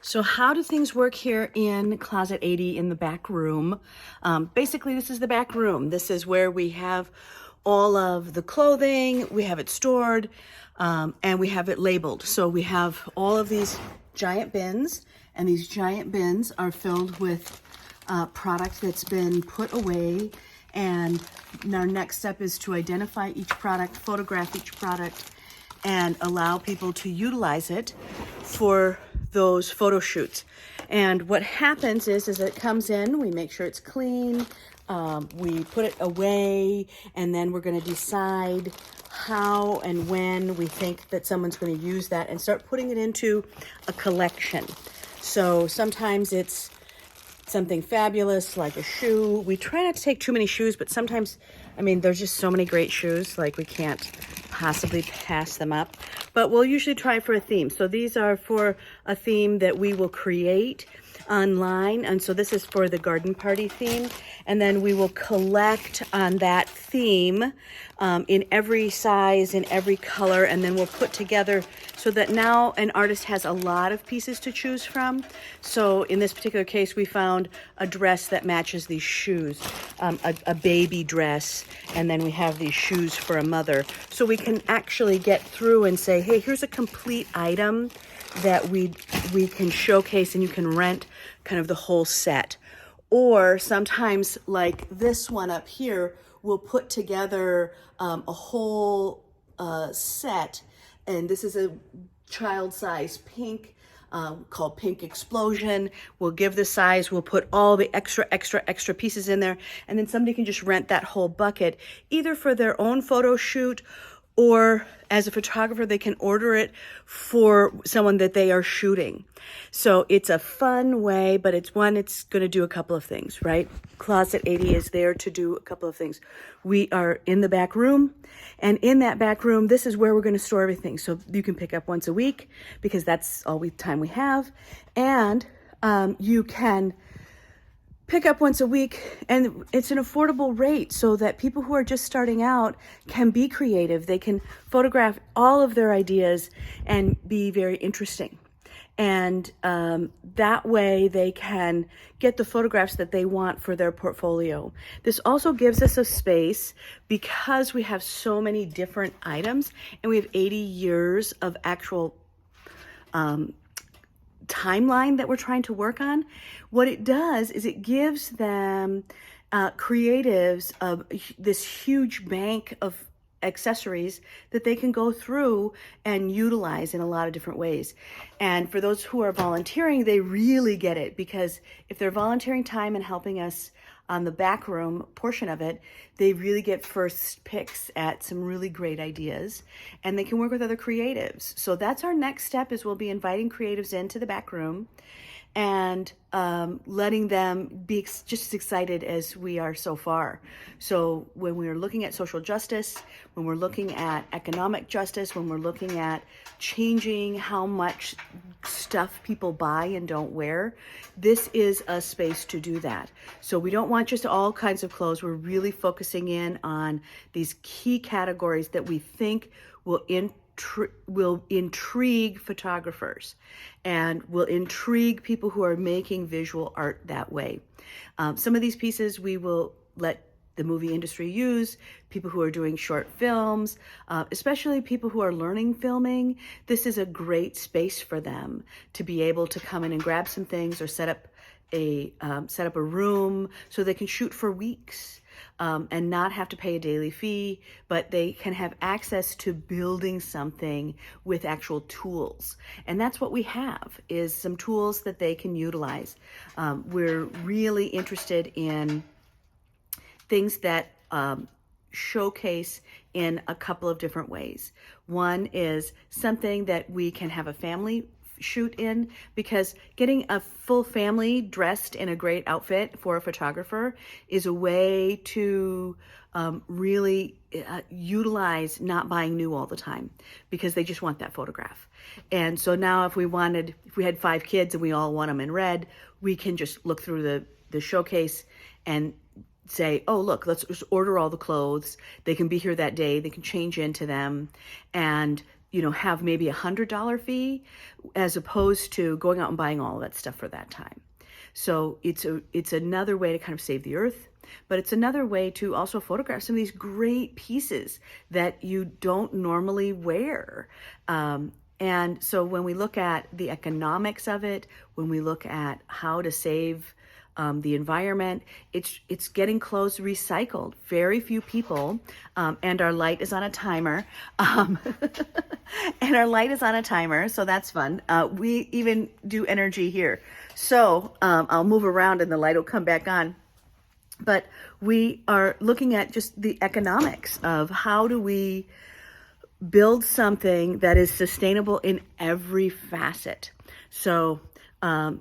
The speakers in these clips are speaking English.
So how do things work here in Closet 80 in the back room? Basically, this is the back room. This is where we have all of the clothing, we have it stored, and we have it labeled. So we have all of these giant bins, and these giant bins are filled with product that's been put away. And our next step is to identify each product, photograph each product, and allow people to utilize it for those photo shoots. And what happens is it comes in, we make sure it's clean, we put it away, and then we're going to decide how and when we think that someone's going to use that and start putting it into a collection. So sometimes it's something fabulous like a shoe. We try not to take too many shoes, but sometimes, there's just so many great shoes, like we can't possibly pass them up. But we'll usually try for a theme. So these are for a theme that we will create online. And so this is for the garden party theme. And then we will collect on that theme in every size, in every color, and then we'll put together so that now an artist has a lot of pieces to choose from. So in this particular case, we found a dress that matches these shoes, a baby dress, and then we have these shoes for a mother. So we can actually get through and say, hey, here's a complete item that we can showcase, and you can rent kind of the whole set. Or sometimes, like this one up here, we'll put together a whole set, and this is a child size pink called Pink Explosion. We'll give the size, we'll put all the extra pieces in there, and then somebody can just rent that whole bucket, either for their own photo shoot, or as a photographer, they can order it for someone that they are shooting. So it's a fun way, but it's going to do a couple of things, right? Closet 80 is there to do a couple of things. We are in the back room, and in that back room, this is where we're going to store everything. So you can pick up once a week because that's all time we have. And you can pick up once a week, and it's an affordable rate so that people who are just starting out can be creative. They can photograph all of their ideas and be very interesting. And that way they can get the photographs that they want for their portfolio. This also gives us a space because we have so many different items, and we have 80 years of actual timeline that we're trying to work on. What it does is it gives them creatives this huge bank of accessories that they can go through and utilize in a lot of different ways. And for those who are volunteering, they really get it, because if they're volunteering time and helping us on the back room portion of it, they really get first picks at some really great ideas, and they can work with other creatives. So that's our next step, is we'll be inviting creatives into the back room and letting them be just as excited as we are so far. So when we're looking at social justice, when we're looking at economic justice, when we're looking at changing how much stuff people buy and don't wear, this is a space to do that. So we don't want just all kinds of clothes. We're really focusing in on these key categories that we think will intrigue photographers and will intrigue people who are making visual art that way. Some of these pieces we will let the movie industry use, people who are doing short films, especially people who are learning filming. This is a great space for them to be able to come in and grab some things, or set up a room so they can shoot for weeks. And not have to pay a daily fee, but they can have access to building something with actual tools. And that's what we have, is some tools that they can utilize. We're really interested in things that showcase in a couple of different ways. One is something that we can have a family shoot in, because getting a full family dressed in a great outfit for a photographer is a way to really utilize not buying new all the time, because they just want that photograph. And so now if we had 5 kids and we all want them in red, we can just look through the showcase and say, oh, look, let's just order all the clothes. They can be here that day. They can change into them. And have maybe $100 fee as opposed to going out and buying all of that stuff for that time. So it's another way to kind of save the earth, but it's another way to also photograph some of these great pieces that you don't normally wear. And so when we look at the economics of it, when we look at how to save the environment, it's getting clothes recycled. Very few people, and our light is on a timer. And our light is on a timer, so that's fun. We even do energy here. So I'll move around and the light will come back on. But we are looking at just the economics of how do we build something that is sustainable in every facet. So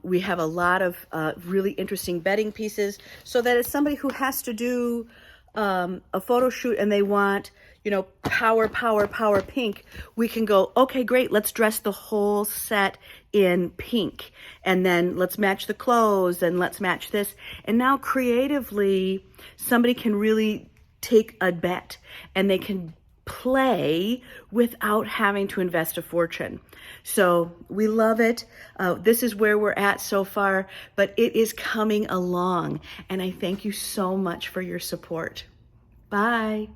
we have a lot of really interesting bedding pieces, so that it's somebody who has to do a photo shoot and they want, power pink, we can go, okay, great, let's dress the whole set in pink, and then let's match the clothes, and let's match this. And now creatively, somebody can really take a bet, and they can play without having to invest a fortune. So we love it. This is where we're at so far, but it is coming along. And I thank you so much for your support. Bye.